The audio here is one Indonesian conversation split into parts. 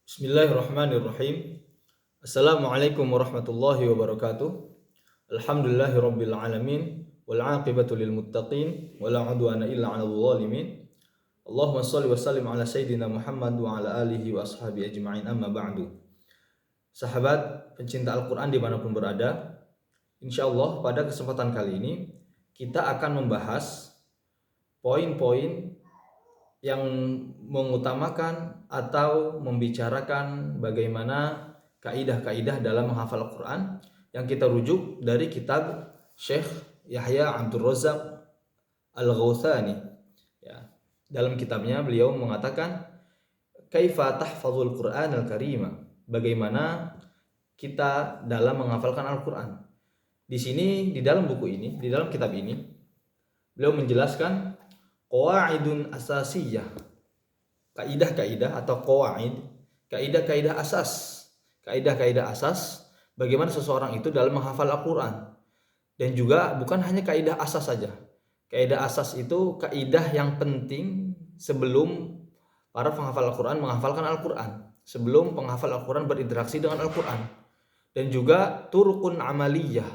Bismillahirrahmanirrahim. Assalamualaikum warahmatullahi wabarakatuh. Alhamdulillahirabbil alamin wal 'aqibatu lil muttaqin wala 'udwana illa 'alal zalimin. Allahumma shalli wa sallim ala sayidina Muhammad wa ala alihi wa ashabi ajma'in, amma ba'du. Sahabat pencinta Al-Qur'an dimanapun berada, insyaallah pada kesempatan kali ini kita akan membahas poin-poin yang mengutamakan atau membicarakan bagaimana kaidah-kaidah dalam menghafal Al-Quran yang kita rujuk dari kitab Syekh Yahya Abdul Razzaq Al-Ghawthani. Ya. Dalam kitabnya beliau mengatakan Kaifa tahfazul Qur'an al-Karima, bagaimana kita dalam menghafalkan Al-Quran. Di sini, di dalam buku ini, di dalam kitab ini, beliau menjelaskan qawaidun asasiyah, kaidah-kaidah atau qawaid, kaidah-kaidah asas bagaimana seseorang itu dalam menghafal Al-Quran. Dan juga bukan hanya kaidah asas saja. Kaidah asas itu kaidah yang penting sebelum para penghafal Al-Quran menghafalkan Al-Quran, sebelum penghafal Al-Quran berinteraksi dengan Al-Quran. Dan juga turukun amaliyah,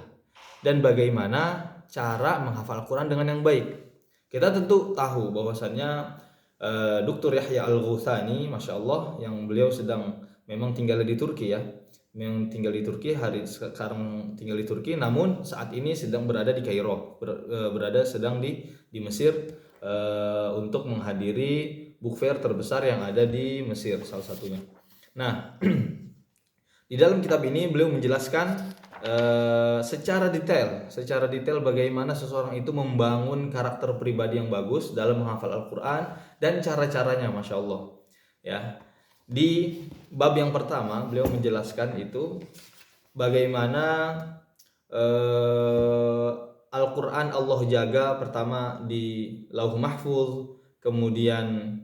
dan bagaimana cara menghafal Al-Quran dengan yang baik. Kita tentu tahu bahwasannya Dr. Yahya Al-Ghawthani, Masya Allah, yang beliau sedang memang tinggal di Turki ya. Memang tinggal di Turki, hari sekarang tinggal di Turki, namun saat ini sedang berada di Kairo, berada sedang di Mesir untuk menghadiri book fair terbesar yang ada di Mesir, salah satunya. Nah, di dalam kitab ini beliau menjelaskan secara detail bagaimana seseorang itu membangun karakter pribadi yang bagus dalam menghafal Al-Quran dan cara-caranya, Masya Allah. Ya, di bab yang pertama beliau menjelaskan itu bagaimana Al-Quran Allah jaga pertama di Lauh Mahfuz, kemudian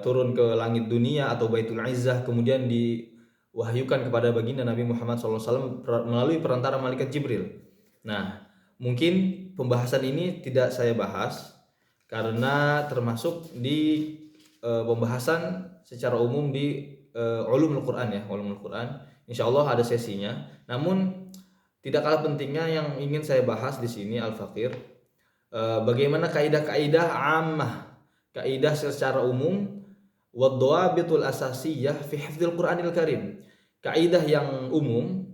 turun ke langit dunia atau Baitul Izzah, kemudian diwahyukan kepada baginda Nabi Muhammad SAW melalui perantara malaikat Jibril. Nah, mungkin pembahasan ini tidak saya bahas karena termasuk di pembahasan secara umum di Ulumul Quran ya, Ulumul Quran. Insya Allah ada sesinya. Namun tidak kalah pentingnya yang ingin saya bahas di sini Al-Faqir, bagaimana kaidah-kaidah ammah, kaidah secara umum, wadhawabitul asasiyah fi hifdzil Qur'anil Karim, kaidah yang umum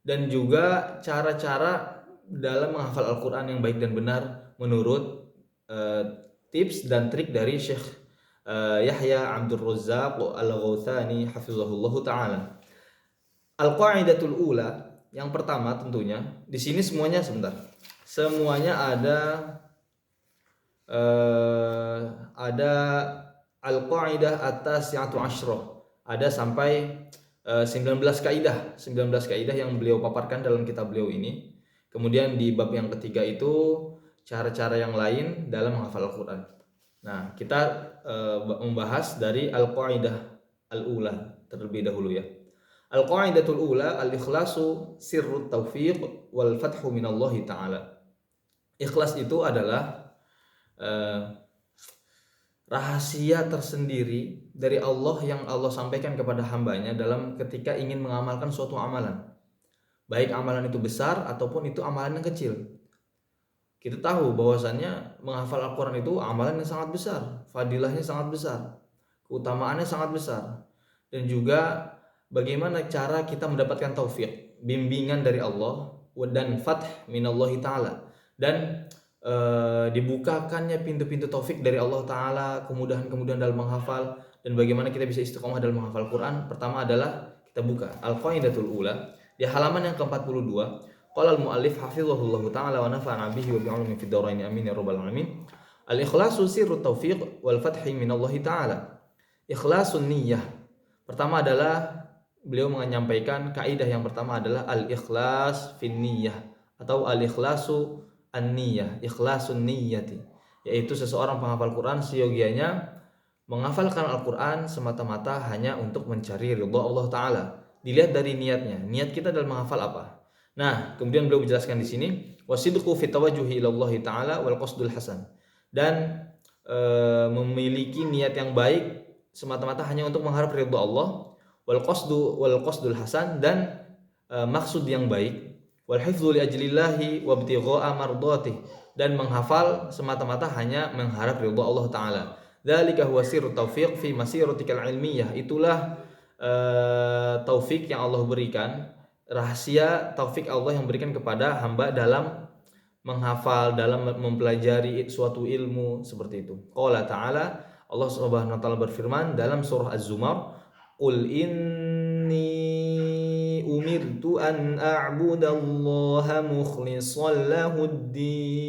dan juga cara-cara dalam menghafal Al-Quran yang baik dan benar menurut tips dan trik dari Syekh Yahya Abdul Razzaq Al-Ghawthani hafizahullah ta'ala. Al-qaidatul ula, yang pertama tentunya di sini semuanya ada al-qaidah atas ya'tu asyrah, ada sampai 19 kaidah yang beliau paparkan dalam kitab beliau ini. Kemudian di bab yang ketiga itu cara-cara yang lain dalam menghafal Al-Quran. Nah, kita membahas dari al-qaidah al-ula terlebih dahulu ya. Al-qaidatul ula al-ikhlasu sirrut taufiq wal fathu minallahi ta'ala. Ikhlas itu adalah rahasia tersendiri dari Allah yang Allah sampaikan kepada hambanya dalam ketika ingin mengamalkan suatu amalan, baik amalan itu besar ataupun itu amalan yang kecil. Kita tahu bahwasannya menghafal Al-Quran itu amalan yang sangat besar, fadilahnya sangat besar, keutamaannya sangat besar, dan juga bagaimana cara kita mendapatkan taufik, bimbingan dari Allah, dan fath minallahi ta'ala, dan dibukakannya pintu-pintu taufik dari Allah Ta'ala, kemudahan-kemudahan dalam menghafal, dan bagaimana kita bisa istiqomah dalam menghafal Quran. Pertama adalah kita buka Al-Qaidatul Ula di halaman yang ke-42. Qala al-muallif hafizahullahu ta'ala wa nafa'ana bihi wa bi'ulumihi fid dharain amin ya rabbal alamin. Al-ikhlasu sirrut taufiq wal fathi minallahi ta'ala. Ikhlasun niyyah. Pertama adalah beliau menyampaikan kaidah yang pertama adalah al-ikhlas fin niyyah atau al-ikhlasu an-niyah, ikhlasun niyyati, yaitu seseorang penghafal Quran seyogianya menghafalkan Al-Quran semata-mata hanya untuk mencari ridha Allah Ta'ala. Dilihat dari niatnya, niat kita dalam menghafal apa. Nah, kemudian beliau menjelaskan di sini wasidqu fi tawajjuhi ilallahi Ta'ala wal qasdul hasan, dan memiliki niat yang baik semata-mata hanya untuk mengharap ridha Allah, wal qasdul hasan, dan maksud yang baik, wal hifdzu li ajlillahi wa ibtigha'a mardatih, dan menghafal semata-mata hanya mengharap ridha Allah taala. Dzalika huwa sirrut taufiq fi masiratikal ilmiyah. Itulah taufik yang Allah berikan, rahasia taufik Allah yang berikan kepada hamba dalam menghafal, dalam mempelajari suatu ilmu seperti itu. Qala ta'ala, Allah Subhanahu wa taala berfirman dalam surah Az-Zumar, "Qul inni umirtu an a'budallaha mukhlishan lahuddin."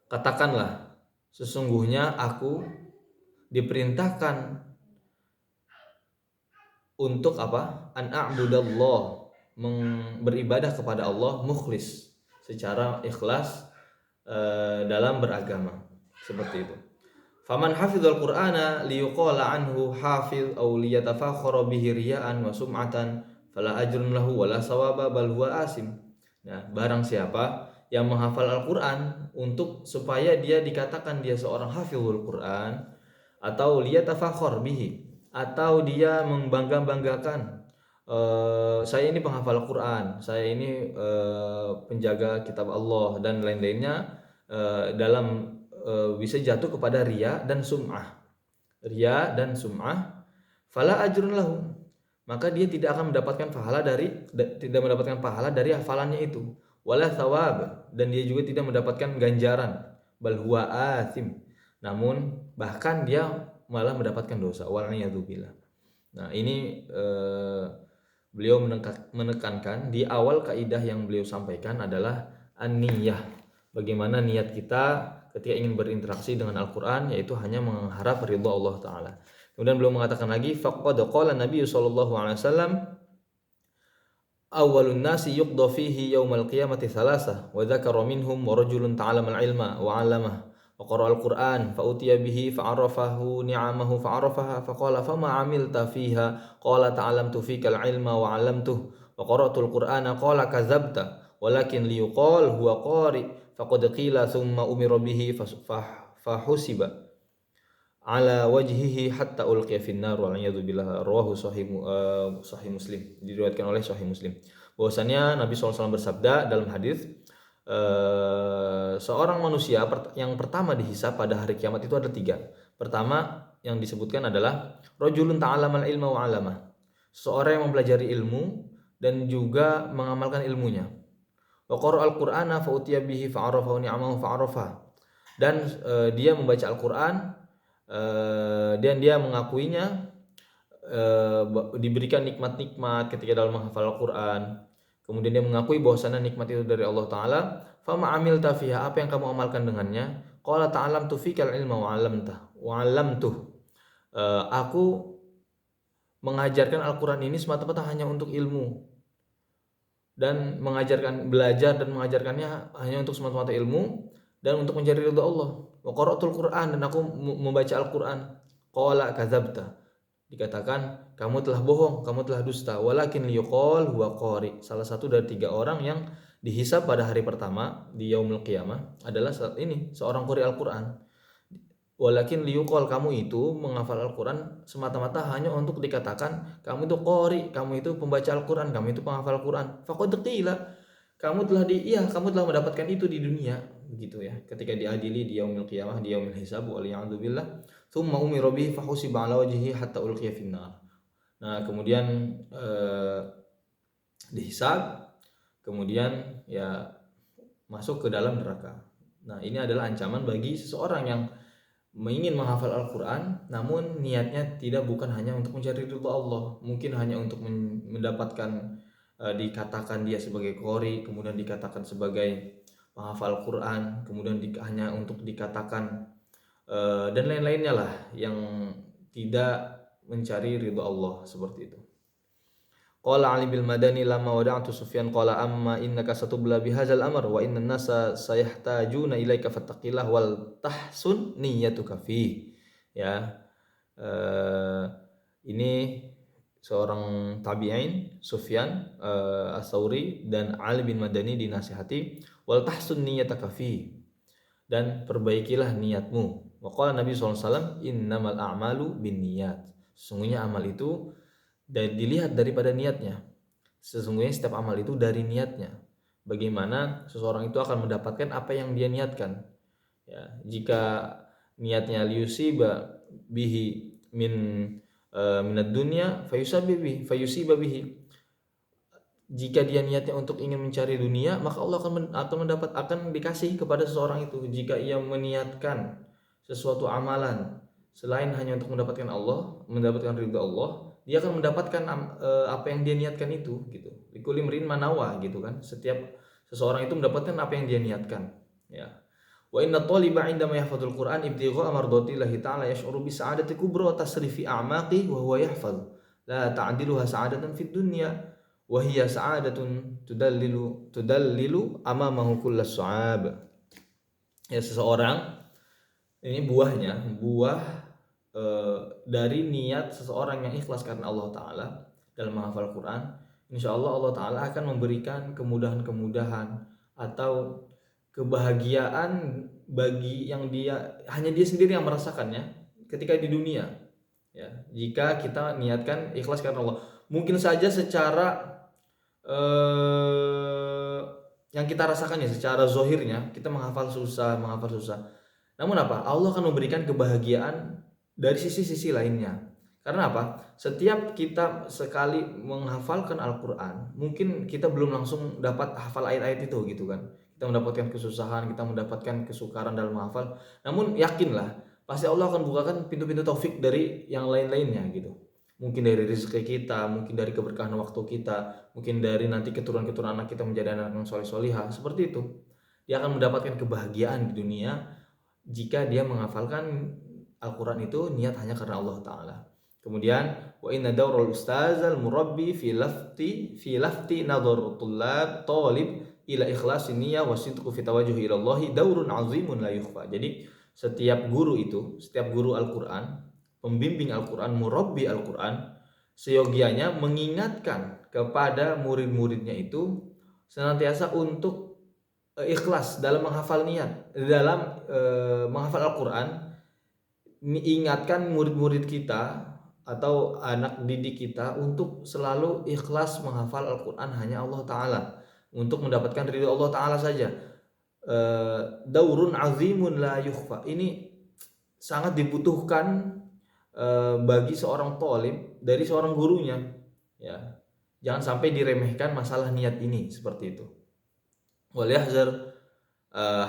Katakanlah, sesungguhnya aku diperintahkan untuk apa? An a'budallah, beribadah kepada Allah mukhlis, secara ikhlas dalam beragama, seperti itu. Faman hafizal Qur'ana liyuqala anhu hafiz aw liyatafakhara bihi riya'an wa sum'atan fala ajrun lahu wala sawaba bal huwa asim. Nah, barang siapa yang menghafal Al-Qur'an untuk supaya dia dikatakan dia seorang hafizul Qur'an, atau liyatafakhar bihi, atau dia membangga-banggakan, saya ini penghafal Quran, saya ini penjaga kitab Allah dan lain-lainnya, dalam bisa jatuh kepada riya dan sum'ah, fala ajrun lahu, maka dia tidak akan mendapatkan pahala dari hafalannya itu, wala thawab, dan dia juga tidak mendapatkan ganjaran, bal huwa athim, namun bahkan dia malah mendapatkan dosa, wal'iyadzubillah. Nah, ini beliau menekankan di awal kaidah yang beliau sampaikan adalah an-niyah. Bagaimana niat kita ketika ingin berinteraksi dengan Al-Quran, yaitu hanya mengharap ridha Allah Ta'ala. Kemudian beliau mengatakan lagi, faqad qala Nabi sallallahu alaihi wasallam, awwalun nasi yuqda fihi yaumal qiyamati thalatha, wa dzakara minhum wa rajulun ta'allama al-ilma wa 'allamahu wa qara'a al-Qur'an fa utiya bihi fa 'arafahu ni'amahu fa 'arafaha fa qala fama 'amilta fiha qala ta'allamtu fika al-'ilma wa 'allamtuhu wa qara'tu al-Qur'ana qala kadzabta walakin liyuqal huwa qari faqad qila thumma umira bihi fa husiba ala wajhihi hatta ulqiya finnar wal a'yadu billah. Rawahu sahih Muslim, diriwayatkan oleh Sahih Muslim. Bahwasanya Nabi SAW bersabda dalam hadis, seorang manusia yang pertama dihisab pada hari kiamat itu ada 3. Pertama yang disebutkan adalah rajulun ta'allamal ilma wa 'allamah, seorang yang mempelajari ilmu dan juga mengamalkan ilmunya. Wa qara'al Qur'ana fa utiya bihi fa 'arafahu ni'amahu fa 'arafaha, dan dia membaca Al-Qur'an dan dia mengakuinya, diberikan nikmat-nikmat ketika dalam menghafal Al-Quran. Kemudian dia mengakui bahwasanya nikmat itu dari Allah Ta'ala. Fama amilta fiha, apa yang kamu amalkan dengannya? Qala ta'allamtu fikal ilma wa 'allamtuh. Aku mengajarkan Al-Quran ini semata-mata hanya untuk ilmu, dan belajar dan mengajarkannya hanya untuk semata-mata ilmu dan untuk mencari ridha Allah. Wa qara'tul Qur'an, dan aku membaca Al-Qur'an. Qala kadzabta, dikatakan kamu telah bohong, kamu telah dusta. Walakin liyuqal huwa qari, salah satu dari 3 orang yang dihisab pada hari pertama di yaumul qiyamah adalah seorang qari Al-Qur'an. Walakin liyuqal, kamu itu menghafal Al-Qur'an semata-mata hanya untuk dikatakan kamu itu qari, kamu itu pembaca Al-Qur'an, kamu itu penghafal Al-Qur'an. Faqad qila, kamu telah mendapatkan itu di dunia, begitu ya, ketika diadili di yaumil qiyamah, di yaumil hisab, waliya'udzu billah. Tsumma umira bihi fa husiba 'ala wajhihi hatta ulqiya finnar. Nah, kemudian dihisab, kemudian ya masuk ke dalam neraka. Nah, ini adalah ancaman bagi seseorang yang ingin menghafal Al-Qur'an namun niatnya bukan hanya untuk mencari ridha Allah, mungkin hanya untuk mendapatkan, dikatakan dia sebagai qori, kemudian dikatakan sebagai penghafal Al-Quran, kemudian hanya untuk dikatakan dan lain-lainnya lah yang tidak mencari ridha Allah, seperti itu. Qala Ali bil Madani lamma wada'tu Sufyan qala amma innaka satubla bihadzal amr wa innan nasa sayahtajuna ilaika fattaqillah wal tahsun niyyatuka fi. Ya. Ini seorang tabi'in, Sufyan Ats-Tsauri dan Ali bin Madani dinasihati, wal tahsun niyyataka fi, dan perbaikilah niatmu Wa qala Nabi SAW, innamal a'malu binniyat. Sesungguhnya amal itu dilihat daripada niatnya. Sesungguhnya setiap amal itu dari niatnya. Bagaimana seseorang itu akan mendapatkan apa yang dia niatkan. Ya, jika niatnya liyusiba bihi minad dunya fayusiba bihi. Jika dia niatnya untuk ingin mencari dunia, maka Allah akan dikasih kepada seseorang itu. Jika ia meniatkan sesuatu amalan selain hanya untuk mendapatkan Allah, mendapatkan ridha Allah, dia akan mendapatkan apa yang dia niatkan itu gitu. Likulli imrin manawa gitu kan. Setiap seseorang itu mendapatkan apa yang dia niatkan, ya. Wa inna thaliba 'indama yahfadzul Qur'an ibtigha'a mardatillahi ta'ala yash'uru bi sa'adati kubra tasrifi a'maqi wa huwa yahfadz la ta'diluha sa'adatan fid dunya wa hiya sa'adatun tudallilu amamahu kullas su'ab. Ya, seseorang ini buah dari niat seseorang yang ikhlas karena Allah Ta'ala dalam menghafal Quran. Insya Allah Allah Ta'ala akan memberikan kemudahan-kemudahan atau kebahagiaan bagi yang hanya dia sendiri yang merasakannya ketika di dunia, ya, jika kita niatkan ikhlas karena Allah. Mungkin saja secara yang kita rasakannya secara zohirnya kita menghafal susah, namun apa? Allah akan memberikan kebahagiaan dari sisi-sisi lainnya. Karena apa? Setiap kita sekali menghafalkan Al-Quran, mungkin kita belum langsung dapat hafal ayat-ayat itu gitu kan. Kita mendapatkan kesusahan, kita mendapatkan kesukaran dalam menghafal. Namun yakinlah, pasti Allah akan bukakan pintu-pintu taufik dari yang lain-lainnya gitu. Mungkin dari rezeki kita, mungkin dari keberkahan waktu kita, mungkin dari nanti keturunan-keturunan anak kita menjadi anak yang soleh-solihah, seperti itu. Dia akan mendapatkan kebahagiaan di dunia jika dia menghafalkan Al-Quran itu niat hanya karena Allah Ta'ala. Kemudian wa inna daurul ustazal murabbi fi lafti nadhar tullab talib ila ikhlasin niyah wa sidqu fi tawajjuh ila Allah daurun azimun la yukhfa. Jadi setiap guru Al-Quran, pembimbing Al-Quran, murabbi Al-Quran, seyogianya mengingatkan kepada murid-muridnya itu senantiasa untuk ikhlas dalam menghafal menghafal Al-Quran. Ingatkan murid-murid kita atau anak didik kita untuk selalu ikhlas menghafal Al-Quran hanya Allah Ta'ala, untuk mendapatkan ridho Allah Ta'ala saja. Daurun azimun la yukhfa. Ini sangat dibutuhkan bagi seorang thalib dari seorang gurunya, ya. Jangan sampai diremehkan masalah niat ini, seperti itu. Wal yahzar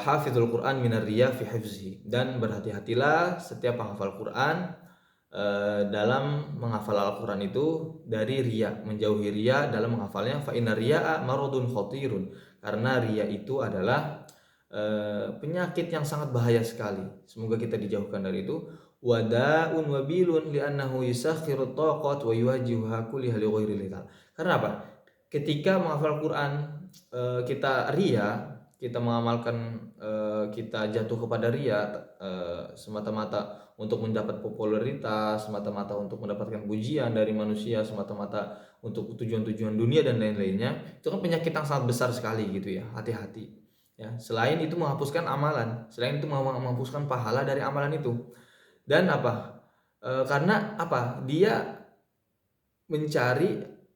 hafizul Quran minar riya fi hifzihi. Dan berhati-hatilah setiap penghafal Quran dalam menghafal Al-Quran itu dari riya, menjauhi riya dalam menghafalnya. Fa inna riya'a maradun khatirun. Karena riya itu adalah penyakit yang sangat bahaya sekali. Semoga kita dijauhkan dari itu. Wada'un wabilun li'annahu yusakhiru taqat wa yuwajjihuha kulliha li ghairi lillah. Karena apa? Ketika menghafal Quran kita riya, kita mengamalkan, kita jatuh kepada riya semata-mata untuk mendapat popularitas, semata-mata untuk mendapatkan pujian dari manusia, semata-mata untuk tujuan-tujuan dunia dan lain-lainnya, itu kan penyakit yang sangat besar sekali gitu ya. Hati-hati ya. Selain itu menghapuskan amalan, selain itu menghapuskan pahala dari amalan itu. Dan apa? Karena apa? Dia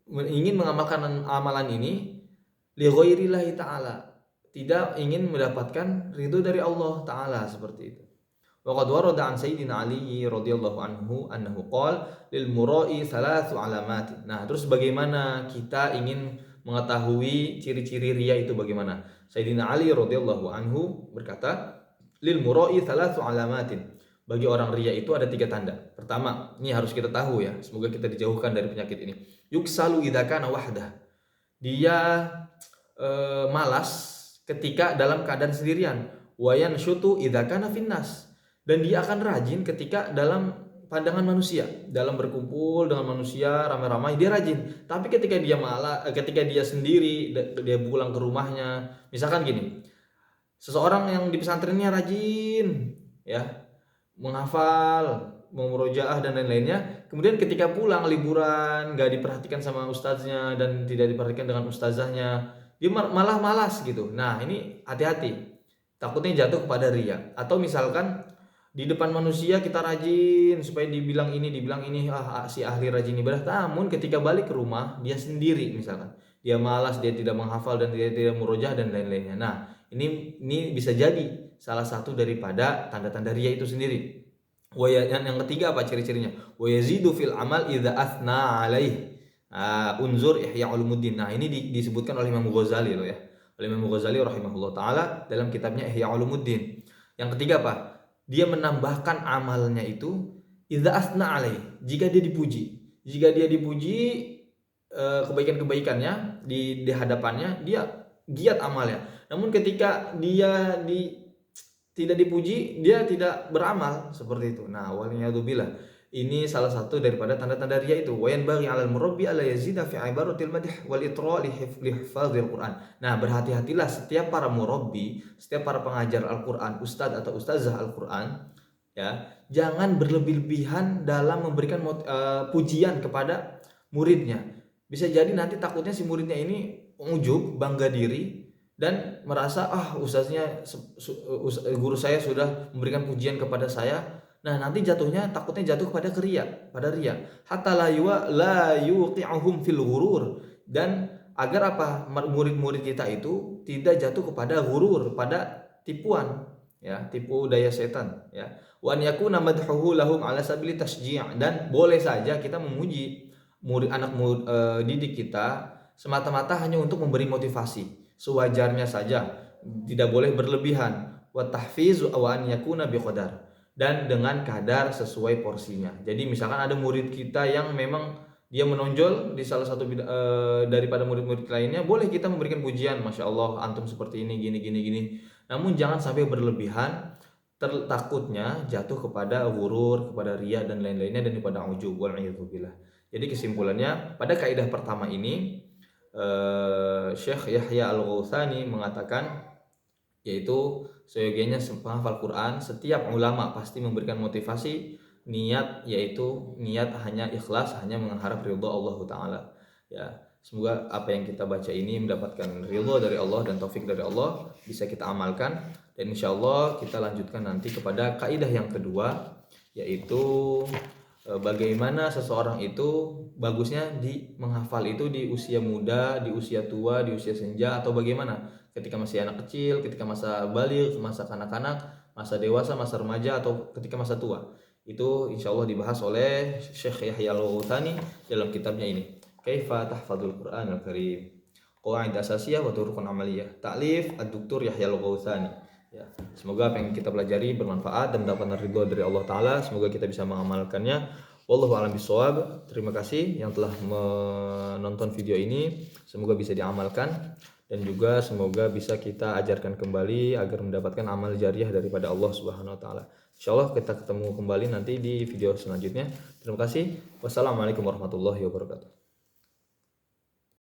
ingin mengamalkan amalan ini li ghairillahi ta'ala, tidak ingin mendapatkan ridho dari Allah Ta'ala, seperti itu. Wa qad warada an Sayyidina Ali radhiyallahu anhu annahu qala lil mura'i thalathu alamat. Nah, terus bagaimana kita ingin mengetahui ciri-ciri riya itu bagaimana? Sayyidina Ali radhiyallahu anhu berkata, lil mura'i thalathu alamatin. Bagi orang riya itu ada 3 tanda. Pertama, ini harus kita tahu ya, semoga kita dijauhkan dari penyakit ini. Yuksalu idza kana wahdah. Dia malas ketika dalam keadaan sendirian. Wayan syutu idza kana finnas. Dan dia akan rajin ketika dalam pandangan manusia, dalam berkumpul dengan manusia ramai-ramai dia rajin. Tapi ketika dia sendiri, dia pulang ke rumahnya, misalkan gini, seseorang yang di pesantrennya rajin ya menghafal, memurojaah dan lain-lainnya, kemudian ketika pulang liburan gak diperhatikan sama ustaznya dan tidak diperhatikan dengan ustazahnya, dia malah malas gitu. Nah, ini hati-hati, takutnya jatuh kepada riya. Atau misalkan di depan manusia kita rajin supaya dibilang ini si ahli rajin ibadah. Namun ketika balik ke rumah dia sendiri misalkan, dia malas, dia tidak menghafal dan dia tidak murojaah dan lain-lainnya. Nah, ini bisa jadi salah satu daripada tanda-tanda riya itu sendiri. Yang ketiga apa ciri-cirinya? Wa yazidu fil amal idza athna alaih. Unzur Ihya Ulumuddin. Nah, ini disebutkan oleh Imam Ghazali loh ya. Oleh Imam Ghazali rahimahullah taala dalam kitabnya Ihya Ulumuddin. Yang ketiga apa? Dia menambahkan amalnya itu idza asna alaih, jika dia dipuji. Jika dia dipuji kebaikan-kebaikannya di hadapannya, dia giat amalnya. Namun ketika dia tidak dipuji, dia tidak beramal seperti itu. Nah, waliyadzubillah. Ini salah satu daripada tanda-tanda riya itu. Wa yanbaghi 'alal murabbi alla yazida fi ibaratil madh wal itra li hifdzil Qur'an. Nah, berhati-hatilah setiap para murabbi, setiap para pengajar Al-Qur'an, ustadz atau ustazah Al-Qur'an, ya, jangan berlebih-lebihan dalam memberikan pujian kepada muridnya. Bisa jadi nanti takutnya si muridnya ini ujub, bangga diri, dan merasa ustaznya, guru saya sudah memberikan pujian kepada saya. Nah, nanti takutnya jatuh pada pada riya. Hatta la yuqi'uhum fil ghurur, dan agar murid-murid kita itu tidak jatuh kepada ghurur, pada tipuan, ya, tipu daya setan, ya. Wa an yakuna madhuhu lahum ala sabili tasji', dan boleh saja kita memuji anak didik kita semata-mata hanya untuk memberi motivasi, sewajarnya saja, tidak boleh berlebihan. Wa tahfizu wa an yakuna biqadar, dan dengan kadar sesuai porsinya. Jadi misalkan ada murid kita yang memang dia menonjol di salah satu daripada murid-murid lainnya, boleh kita memberikan pujian, Masya Allah antum seperti ini, gini. Namun jangan sampai berlebihan, takutnya jatuh kepada ghurur, kepada riya dan lain-lainnya, dan kepada ujub, wal'iyadzubillah. Jadi kesimpulannya, pada kaidah pertama ini Syekh Yahya Al-Ghautsani mengatakan, yaitu seyogianya penghafal Quran, setiap ulama pasti memberikan motivasi niat, yaitu niat hanya ikhlas, hanya mengharap ridha Allah Ta'ala, ya. Semoga apa yang kita baca ini mendapatkan ridha dari Allah dan taufik dari Allah, bisa kita amalkan, dan insya Allah kita lanjutkan nanti kepada kaidah yang kedua, yaitu bagaimana seseorang itu bagusnya menghafal itu di usia muda, di usia tua, di usia senja, atau bagaimana ketika masih anak kecil, ketika masa balik, masa kanak-kanak, masa dewasa, masa remaja, atau ketika masa tua. Itu insya Allah dibahas oleh Syekh Yahya Al-Ghautsani dalam kitabnya ini, Kaifa Tahfadzul Qur'an Al-Karim, Qawaid Asasiyah wa Turuqun Amaliyah, ta'lif Ad-Doktor Yahya Al-Ghautsani. Ya, semoga apa yang kita pelajari bermanfaat dan mendapatkan ridho dari Allah Ta'ala. Semoga kita bisa mengamalkannya. Wallahu a'lam bishawab. Terima kasih yang telah menonton video ini. Semoga bisa diamalkan, dan juga semoga bisa kita ajarkan kembali agar mendapatkan amal jariah daripada Allah Subhanahu wa taala. Insyaallah kita ketemu kembali nanti di video selanjutnya. Terima kasih. Wassalamualaikum warahmatullahi wabarakatuh.